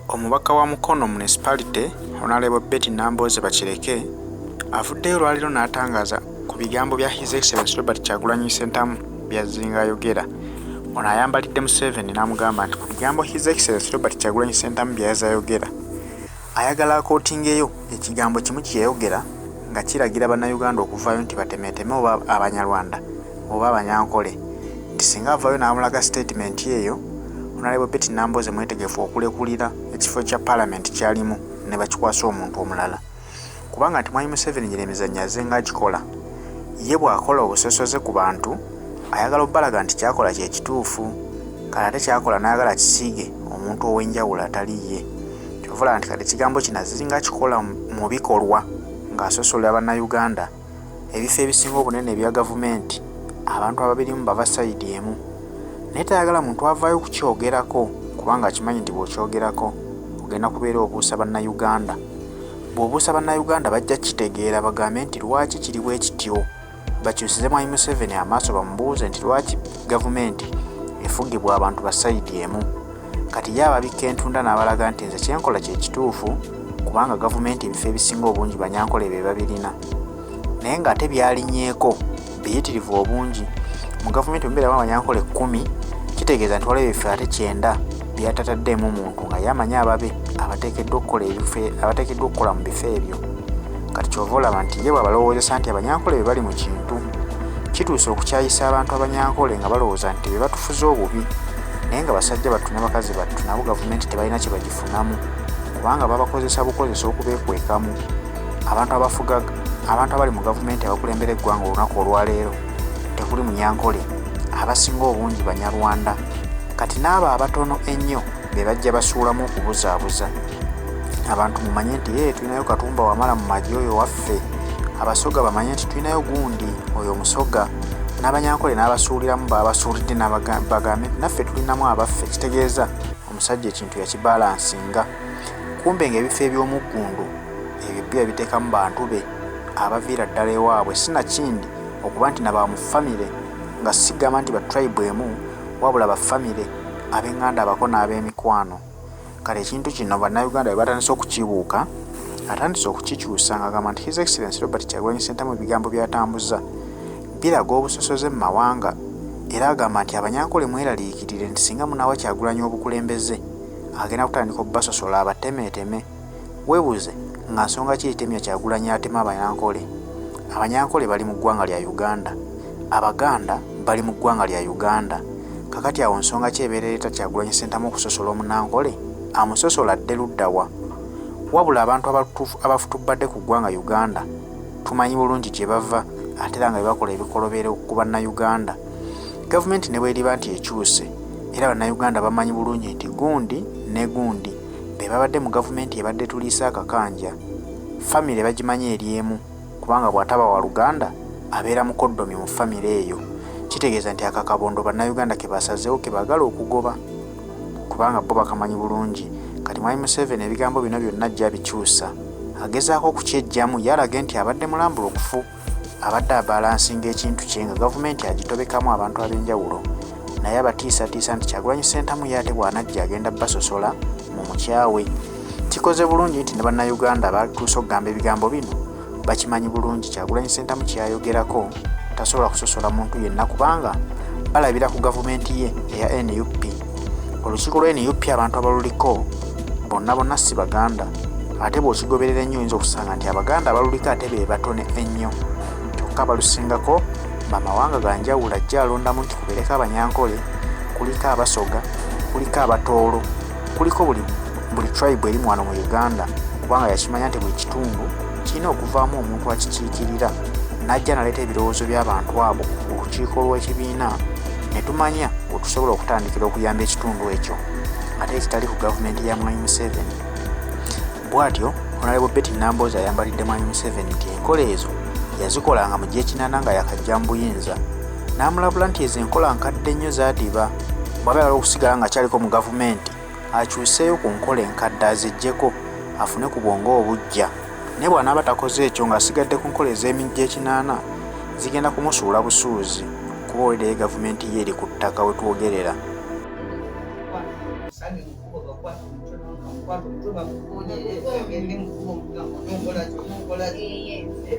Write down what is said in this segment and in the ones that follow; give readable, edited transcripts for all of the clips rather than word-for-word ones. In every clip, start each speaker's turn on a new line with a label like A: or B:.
A: Omubaka wa Mukono Municipality Honorable Betty Nambooze Bakireke avuddeyo lwaliro n'atangaza ku bigambo bya His Excellency Robert Kyagulanyi Ssentamu by'azzenga ayogera. Ono ayambalidde Museveni n'amugamba nti ku bigambo His Excellency Robert Kyagulanyi Ssentamu by'azze ayogera, ayagala akootingeyo ekigambo kimu kye yayogera nga kiragira bannayuganda okuvaayo nti batemeeteme oba Abanyarwanda oba Abanyankole, nti singa avaayo n'amulaga statement eyo, Honorable Betty Nambooze mwetegefu okulekulira ekifo kya Parliament kyalimu ne bakikwasa omuntu omulala. Kubanga nti Mwami Museveni gye emizannyo azzenga agikola, ye bw'akola obusosoze ku bantu ayagala obbalaga nti kyakola kye kituufu, kale ate kyakola n'ayagala kisiige omuntu ow'enjawulo atali ye. Kyovula nti kati ekigambo kino azzenga akikola mu bikolwa ng'asosolera bannayuganda ebifo ebisinga obunene ebya gavumenti abantu ababirimu bava sayidi emu. Naye tayagala muntu avaayo kukyogerako kubanga akimanyi nti bw'okyogerako ogenda kubeera obuusa bannayuganda. Bw'obuusa bannayuganda bajja kitegeera bagambe nti lwaki kiri bwe kityo. Bakyusize Mwami Museveni amaaso bamubuuze nti lwaki gavumenti efugibwa abantu ba sayidi emu. Kati ye ababikka entunda n'abalaga nti nze kyenkola kye kituufu kubanga gavumenti ebifo ebisinga obungi Banyankole be babirina. Naye ng'ate byalinyeeko biyitirivu obungi. Mu gavumenti mbeeramu Abanyankole 10, kitegeeza nti waliwo ebifo ate 9 byatataddeemu muntu nga yamanyi ababe abateekeddwa okukola mu bifo ebyo. Kati kyova olaba nti ye bw'abalowoozesa nti Abanyankole be bali mu kintu, kituuse okukyayisa abantu Abanyankole nga balowooza nti be batufuze obubi, naye nga basajja battu ne bakazi battu nabo gavumenti tebalina kye bagifunamu kubanga babakozesa bukozesa okubeekwekamu. Abantu abali mu gavumenti abakulembera eggwanga olunaku olwaleero tekuli Munyankole, abasinga obungi Banyarwanda. Kati n'abo abatono ennyo be bajja basuulamu okubuzaabuza. Abantu mumanye nti tulinayo Katumba Wamala mu magi oyo waffe, Abasoga bamanye nti tulinayo Gundi oyo Musoga, n'Abanyankole n'abasuuliramu babasuulidde bagambe nti naffe tulinamu abaffe. Kitegeeza omusajja ekintu yakibalansinga. Kumbe ng'ebifo eby'omuggundu ebyo byo biteekamu bantu be abaviira ddala ewaabwe, sinakindi okuba nti naba mu famire, nga sigamba nti ba tribe emu wabula ba famire ab'enganda abako n'ab'emikwano. Kale ekintu kino bannayuganda bwe batandise okukibuuka, atandise okukikyusa ng'agamba nti His Excellency Robert Kyagulanyi Ssentamu ebigambo by'atambuza biraga obusosoze mu mawanga, era agamba nti Abanyankole mweraliikirire nti singa munaawa Kyagulanyi obukulembeze agenda kutandika obbasosola abatemeeteme. Weebuuze nga nsonga ki etemya Kyagulanyi atema Abanyankole? Abanyankole bali mu ggwanga lya Uganda, Abaganda bali mu ggwanga lya Uganda. Kakati awo nsonga ki ebeera ereeta Kyagulanyi Ssentamu okusosola Omunankole? Amusosola dde ludda wa? Wabula abantu abafutubadde ku ggwanga Uganda tumanyi bulungi gye bava ate era nga bakola ebikolobero ku bannayuganda. Gavumenti ne bweriba nti ekyuse era bannayuganda bamanyi bulungi nti Gundi ne Gundi be babadde mu gavumenti ebadde tuliisa akakanja. Famire bagimanyi eri emu kubanga bw'ataba wa Luganda abeera mukoddomi mu famire eyo. Kitegeeza nti akakabondo bannayuganda ke basazeewo ke baagala okugoba kubanga bo bakamanyi bulungi. Kati Mwami Museveni ebigambo bino byonna ajja bikyusa, agezaako okukyejjamu yalage nti abadde mulambulukufu, abadde abalansinga ekintu kye nga gavumenti agitobekamu abantu ab'enjawulo, naye abatiisatiisa nti Kyagulanyi Ssentamu yaate bw'anajja agenda basosola mu mukyawe. Kikoze bulungi nti ne bannayuganda batuuse okugamba ebigambo bino bakimanyi bulungi Kyagulanyi Ssentamu kyayogerako tasobola kusosola muntu yenna kubanga balabira ku gavumenti ye eya NUP. Olukiiko lwa NUP abantu abaluliko bonna si Baganda, ate bw'okigoberera ennyo oyinza okusanga nti Abaganda abaluliko ate be batono ennyo, kyokka abalusingako bamawanga ga njawulo ajja alondamu nti kubeereko Abanyankole, kuliko Abasoga, kuliko Abatoolo, kuliko buli tribe eri wano mu Uganda, kubanga yakimanya nti buli kitundu kirina okuvaamu omuntu akikiikirira. N'ajja naleeta ebirowoozo by'abantu abo ku lukiiko lw'ekibiina ne tumanya bwe tusobola okutandikira okuyamba ekitundu ekyo ate ekitali ku gavumenti ya Mwami Museveni. Bw'atyo Honorable Betty Nambooze ayambalidde Mwami Museveni nti enkola ezo yazikolanga mu gy'ekinaana nga yakajja mu buyinza, n'amulabula nti ezo enkola nkadde nnyo zaadiba. Bw'aba ayagala okusigala nga kyaliko mu gavumenti akyuseeyo ku nkola enkadde aziggyeko afune ku bwongo obujja. Naye bw'anaaba takoze ekyo ng'asigadde ku nkola ez'egy'ekinaana zigenda kumusuula busuuzi kuba oweddeyo gavumenti ye eri ku ttaka we twogerera.
B: kwato kutoka kukonye ngende mkubo mugamba nongola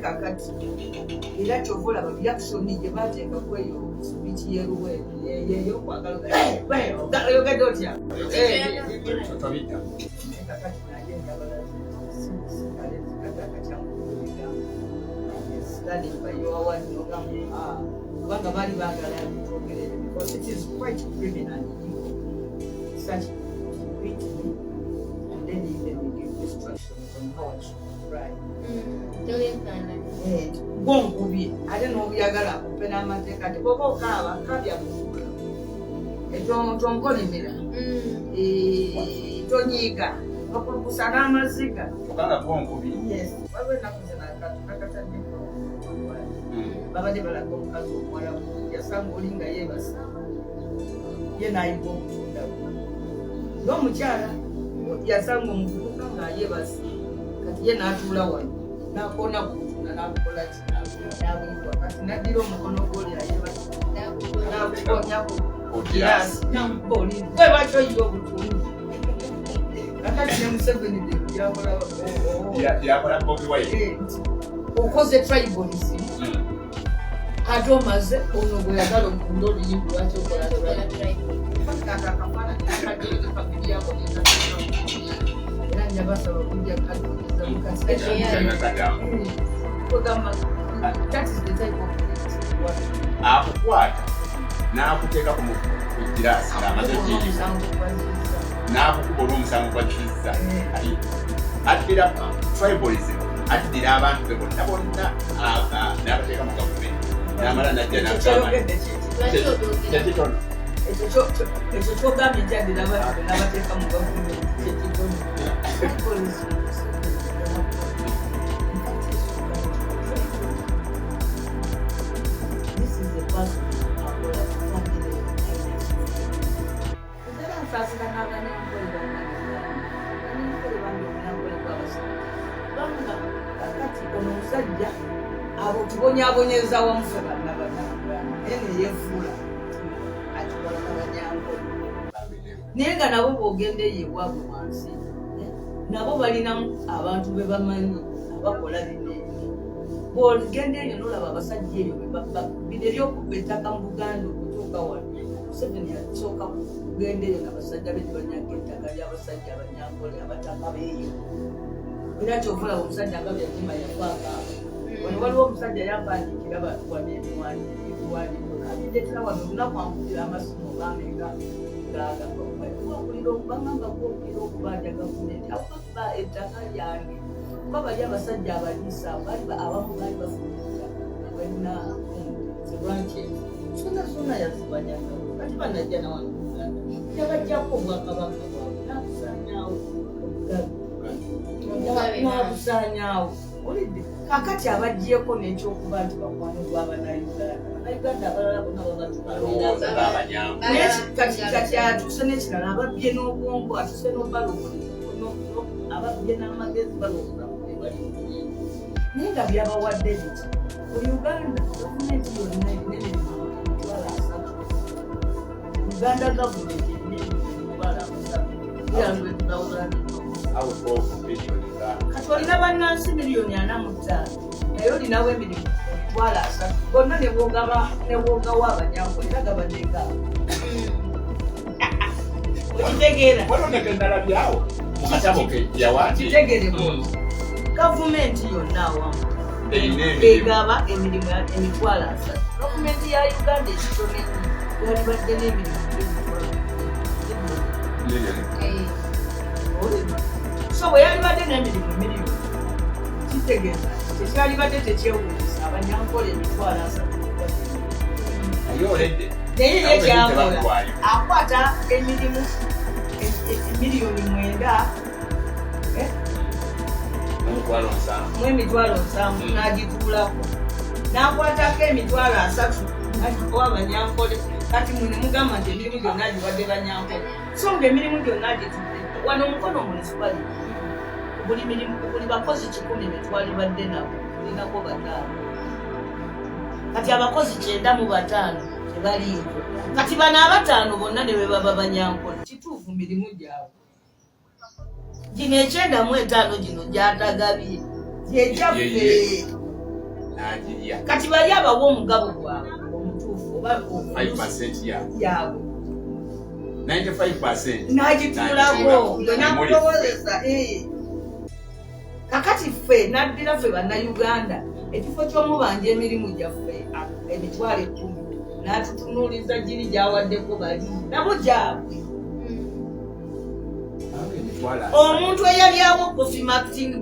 B: kakati era kyovola ba reaction je bateeka kweyo speech yeruwe yeyo kwagala yo gadotya
C: tutabita
B: kakati najenda study by your one kubanga bali bagala bitwogerere because it is quite criminal such beat me and then even we give instructions on how I should write. Bonkubi ate n'obyagala akupe n'amateeka ti bwoba okaaba kabya mukula tonkolimira tonyiiga okulukusa n'amaziga
C: okanga bonkubi
B: yes waliwo ennaku zinakatadde babadde balaga omukazi omuwala yasanga oli nga yeebasa ye n'ayiga okutunda ng'omukyala yasanga omuvubuka ng'ayeebasa kati ye n'atuula wano n'akoona kutunda n'akukola kinabuyibwa kati n'addira omukono gw'oli ayeebasa n'akukonyaku kirasi namuba olindi gwe lwaki oyiga obutundu kakati ne Museveni
C: yakola Bobi Wine
B: okoze tribalism ate omaze ono gwe yagala okunda oluyimbu lwaki okola era njabasaba okujja kadza mukasiogamba that is the type of
C: akukwata n'akuteeka ku girasi ng'amaze kiyisa n'akukuba olw'omusango gwa kizza addira tribalism addira abantu be bonna n'abateeka mu gavumenti n'amala najja n'akitono
B: ekyo kyogambye njaddira abantu n'abateeka mu gavumenti kyekitono this is the person akola family era nsasira n'abanyankole banyankole banyankole banga kakati ono musajja abo tubonyaabonyeza wamu fe bannabanaye neyefuula akikola n'abanyankole naye nga nabo bwogenda eyewaabwe wansi nabo balinamu abantu be bamanyi abakola binene bwogenda eyo nolaba abasajja eyo bino eryokubba ettaka mu Buganda okutuuka wano Museveni yasooka kugenda eyo n'abasajja be tebanyaga ettaka ly'abasajja abanyankole abataka beeyo era kyovulaba omusajja nga byakima yafaaka wano waliwo omusajja yampandiikira wano ebiwandiiko abindetera wano olunaku ampulira amasimu bamenga bangamba gwokulira okubanja gavumenti akuba ettaka lyange kuba bali abasajja abaliisa abamu baali bafuuliza wena zibwanki sona yazibanyaga kati banajja nawano Uganda yabajjako obwakabaka bwabwe nakusanyawo nakusanyawo olidde kakati abajjeko n'ekyokuba nti bakwano gw'abanauganda abalala bonna babatukakati atuuse n'ekirala ababbye n'obwongo atuuse ababbye n'amagezi balookulabali naye nga byabawadde biti ku Uganda gavumenti yonna enene mitwala 3 Uganda gavumenti enene mitwala 3 kati olina bannansi miliyoni 45 naye olinawo emirimu emitwala 3 bonna ne bwogawo abanyankole era gabaddenga okitegeera kitegere bwoti gavumenti yonna awamu egaba emirimu emitwala 3 gavumenti ya Uganda ekitone yalibadde n'emirimu so bwe yalibadde n'emirimu miliyoni kitegeeza tekyalibadde tekyewuunyisa abanyankole emitwala 3 naye nekyakola akwata emirimu miliyoni 9 mu emitwalo 7 n'agituulako n'akwatako emitwalo 3 agikuwa abanyankole kati mwe ne mugamba nti emirimu gyonna agiwadde banyankole so ng'emirimu gyonna agitudde wano omukono munisipali buli bakozi 100 betwalibadde nabo tulinako 5 kati abakozi 95 tebaliiko kati bano 5 bonna ne bwe baba banyankole kituufu mirimu gyabwe gino 95 gino gyatagabye gyejjaffe kati bali abawa omugabo gwabwe omutuufu oba
C: 5%
B: yaabwe
C: 95%
B: n'agituulako nakulowozesa kakati ffe naddira ffe bannayuganda ekifo ky'omubanja emirimu gyaffe emitwalo 10 n'atutunuuliza giri gyawaddeko bali nabo gyabwe omuntu eyalyawo Coffee Marketing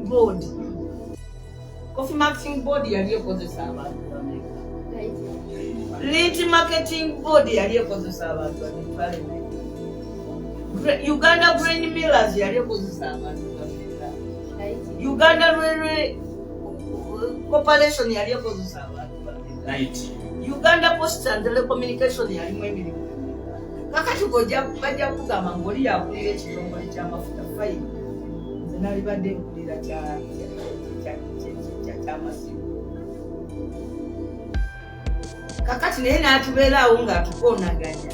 B: Board yali ekozesa abantu Lit Marketing Board yali ekozesa abantu Uganda Grain Millers yali ekozesa abantu Uganda Railway Corporation yali ekozesa abantu Uganda Post and Telecommunication yalimu emirimu kakati bajja kugamba ng'oli yakulira ekitongole ky'amafuta fayini nze nali badde nkulira ky'amasimu kakati naye n'atubeeraawo ng'atukoonaganya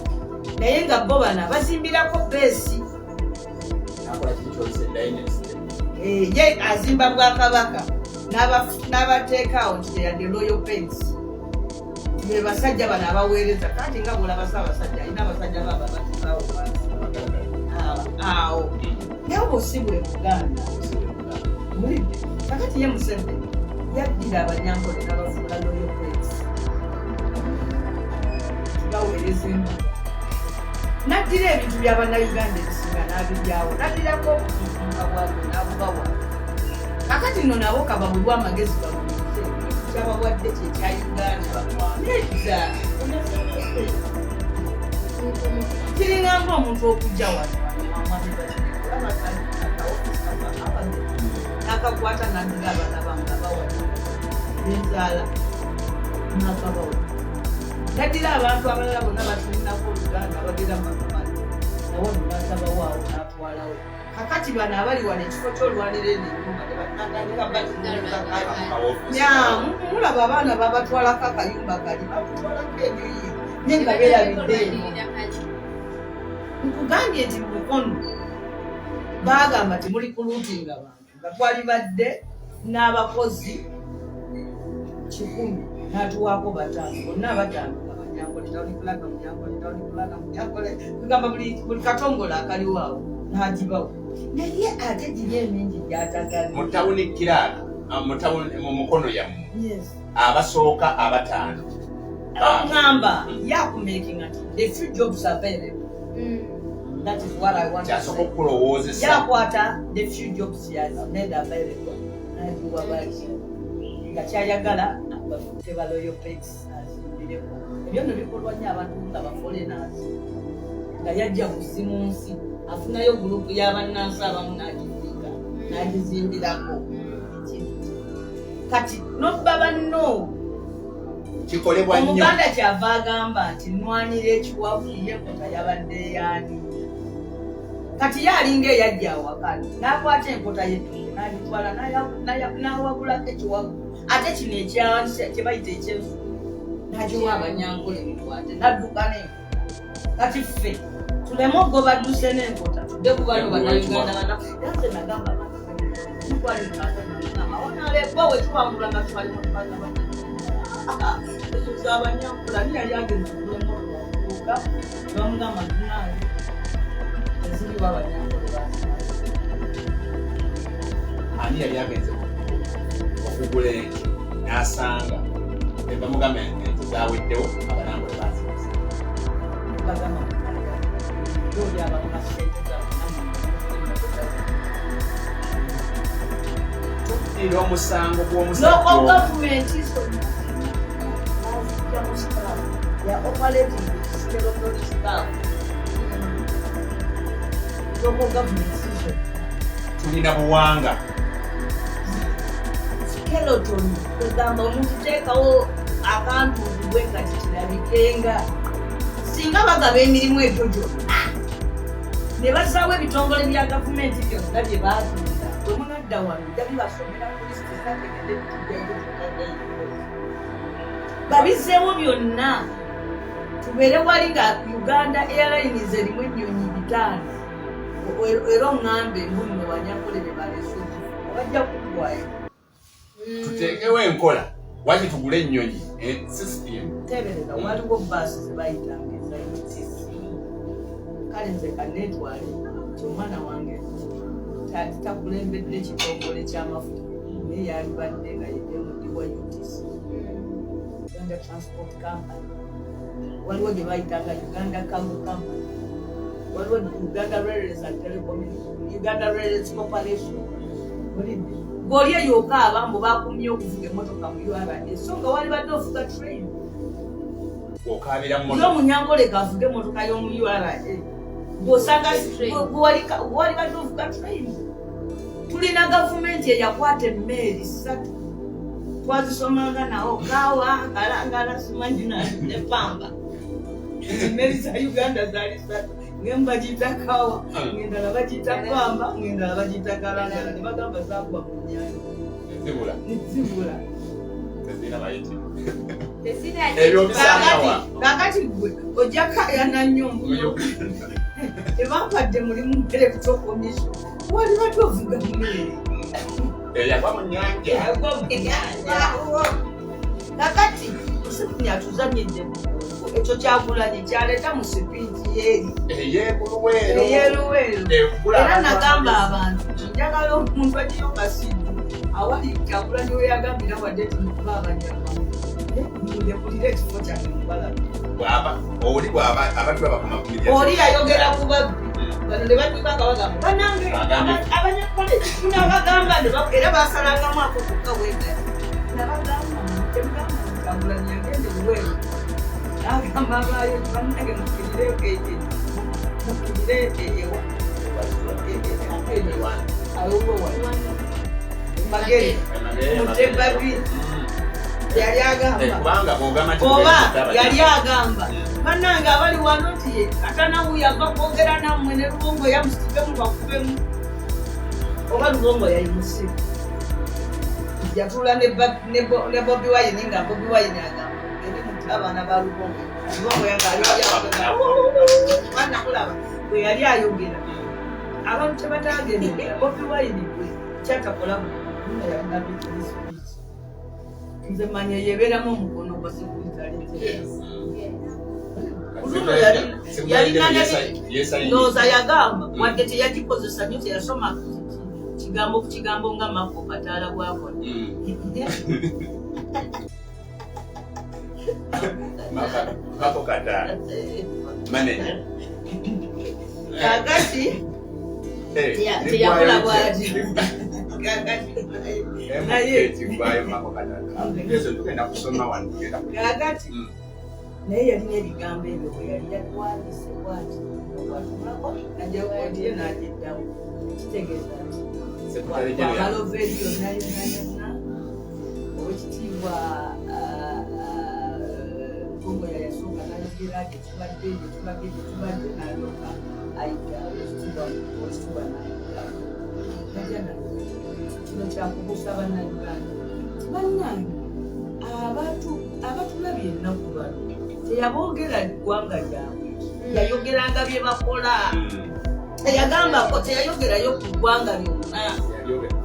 B: naye nga bo bana bazimbirako beesi ye azimba Bwakabaka n'abateekaawo nti yadde Royal Paints be basajja bano abaweereza kati nga bulaba Ssaabasajja alina abasajja baba batusaawo awo naye oba si bwe Buganda mulidde kakati ye Museveni yaddira Abanyankole n'abafuula Royal Paints baweereza embuga naddira ebintu by'Abannayuganda ebisinga n'abibyawo naddirako okutuuka bwabwe n'abubawa kakati nno nabo kababulwa amagezi bamuze kyabawadde kyekya Uganda nedda kiringanga omuntu okujja wano nakakwata naddira abaana bange abawana benzaala nakabawa naddira abantu abalala bonna batulinako Oluganda bagenda mumakamali nawo nnatabawaawo natwalawo kakati bano abali wano ekifo ky'olwanira enyumba mulaba abaana babatwalako akayumba kali batutwalako enyoyi nye nga beerabidde nkugambye nti mu mukono baagamba temuli kuluutinga bantu nga twalibadde n'abakozi 100 n'atuwaako 5 bonna abatano kugamba buli katongole akaliwo awo n'agibawo naye ate giri emingi gyatagala
C: mu tawuni Kiraka mu mukono yammwe abasooka 5
B: okugamba yakumakinga nti the few jobs available that is what I want
C: kyasooka okulowoozesa
B: yakwata the few jobs has made available nagiwa baki nga kyayagala bafuke ba Royal Paints azimbireko ebyo nno bikolwa nnyo abantu nga baforeigners nga yajja kuzimu nsi afunayo gurupu y'abannansi abamu n'agiziika n'agizimbirako kati nobba banno
C: kikolebwa nnyo
B: Omuganda kyava agamba nti nnwanira ekiwavu ye enkota yabadde yaani kati ye alinga eyajja awakana n'akwata enkota y'ettunge n'agitwala n'awagulako ekiwavu ate kino ekyawanisa kye bayita ekyensu n'agiwa Abanyankole bikwate n'adduka n'enkota kati ffe tuleme ogobadduse n'enkota tudde ku bano Bannayuganda yanze nagamba onalebwa wetuwangula nga twali Abanyankole ani yali agenze okulema okutuuka bamugamba tunaali eziriwo Abanyankole
C: ani yali agenze okugula ente n'asanga bamugamba ente zaweddewo Abanyankole bazibuza
B: bagamba oli abalina sente
C: tuddira omusango
B: local government ya operating skeleton staff local government system
C: tulina buwanga
B: skeleton kugamba omuntu teekawo akantu bwe kati kirabikenga singa bagaba emirimu egyo gyonna ne basaawo ebitongole bya gavumenti byonna bye baatunda bwe munadda wano jabi basomera kulisiti zategedde bitujjayo babizeewo byonna tubeere wali nga Uganda Airlines erimu ennyonyi 5 era oŋŋambe muno Wanyankole be baleese bajja kuggwayo
C: tuteekewo enkola waki tugule ennyonyi system
B: tebereza waliwo baasi zebayitanga ezayitisi kale nze kanetwale nti omwana wange takulembedde ekitongole ky'amafuta naye yalibadde nga yedemudi wa UTC Uganda Transport Company waliwo gye bayitanga Uganda Cargo Company waliwo Uganda Railways and Telecommunications Uganda Railways Corporation ng'oli eyo okaaba mbu bakumye okuvuga emmotoka mu URA so nga walibadde ovuga train
C: okaabira
B: Munyankole kavuga emmotoka y'omu URA bw'osanga walibadde ovuga train tulina gavumenti eyakwata emmeeri 3 twazisomanga nawo kaawa kalangala simanyi ne pamba emmeeri za Uganda zaali 3 ngemu bagiyita kaawa ng'endala bagiyita pamba ng'endala bagiyita kalangala ne bagamba zaagwa mu nnyanja zibula kakati gwe ojja kayana nnyo tebampadde mulimu electoral commission walibadde ovuga mmeeri
C: yagwa mu nnyanja
B: kakati museveni atuzanyidde ekyo kyagulanyi kyaleeta mu sipiiki ey'eluweero era nagamba abantu njagala omuntu agiyo kasiidu awali kyagulanyi we yagambira wadde timukuba abanyama ndepulira ekifo kyange mubalabi oli yayogera ku babbi bano ne batuuka nga bagamba banange abanyakole tunabagamba era basalangamu ako kokka bwegala nabagamba temugamba kyagulanyi agende luweero agamba abaayo bannange mukirireeko eki mukirireeko eyewa magere mutebabi yali agamba oba yali agamba bannange abali wano tiye atanawu yava kwogera nammwe ne Luwongo yamusitibemu bakubemu oba Luwongo yali musiru yatula ne Bobi Wine nga Bobi Wine agamba abaana ba Luwongo yangalibanakulaba bwe yali ayogera abantu tebatagendera Bobi Wine gwe kyatakola yalina bikinisi nze manya yebeeramu omukono gwa sekuritale ndowooza yagamba wadde teyagikozesa nnyo teyasoma kigambo ku kigambo nga Mako Kataala bwakola
C: Mako Kataala manager
B: kakati teyakola bwati kakati naye yalina ebigambo ebyo bwe yali yatwandise bwati okwatulako najakotiye n'ageddawo kitegeeza nti amalooveeri yonna yonna yonna owekitiibwa Luwongo yasooka n'ayogera gyetubadde n'alyoka ayita ekitiibwa najana kino kyakubuusa bannayuganda bannange abatulabye ennaku bano teyaboogera ggwanga lyabwe yayogeranga bye bakola teyagambako teyayogerayo ku ggwanga lyonna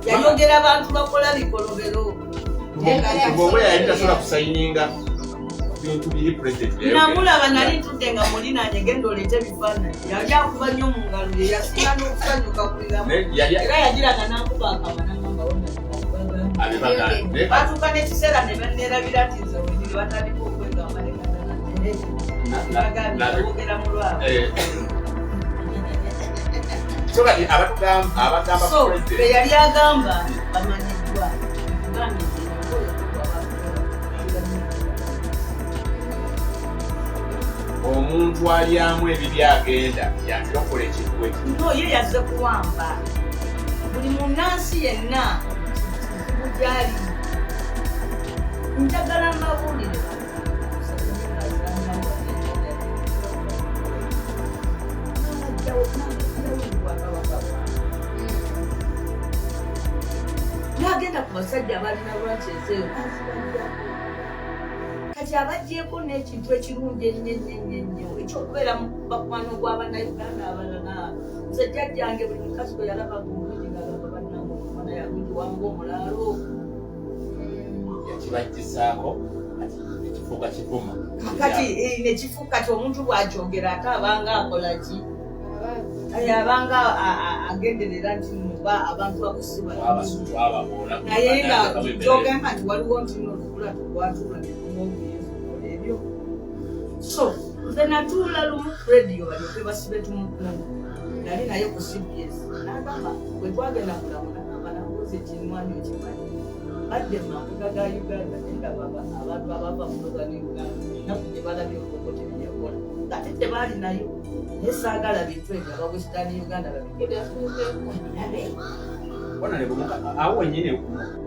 B: yayogera abantu bakola bikolobero
C: ngoba yali tasobola kusayininga bintu biri president
B: namulaba nali ntudde nga mulinaanye genda oleete ebifaananyi yali akuba nnyo mu ngalo ye yasinga n'okusanyuka kuliramu era yagiranga n'akuba akamanangamba batuuka n'ekiseera ne banneerabira nti nze weniri batandika okwegamba lekaaogera mu lwabwe so be yali agamba bamanyiddwa
C: omuntu alyamu ebibi agenda yatulokola ekintu ekyo
B: no ye yazze kuwamba buli munnansi yenna kizibu gyali njagala mbabuulire nagenda ku basajja abalina lwaki ezeeyo kati abajjeeko n'ekintu ekirungi ennyo ekyokubeera mu bakwano gw'abannayuganda abalala nze jjajjange buli mukazi gwe yalaba bulungi ng'agamba bannange omwana yalungi wanga omulaalo
C: yakibajjisaako ekifuuka kivuma
B: kati nekifuuka kati omuntu bw'akyogera ate abanga akola ki abanga agenderera nti nuba abantu bakusiba naye nga kyogamba nti waliwo nti nolukula tukwatula netumaobuyeokola ebyo so nze natuula lumu radio balyoke basibe tumukungu nali naye ku CBS nagamba bwe twagenda kulamula abanangozi ekinwani okimanyi badde mambuga ga Uganda nendaba abantu abava muloga ne Uganda naku gye balabye okokote byekola ngate tebaali nayo naye saagala bintu ebyo abawesitani Uganda babikola
C: awo wenyini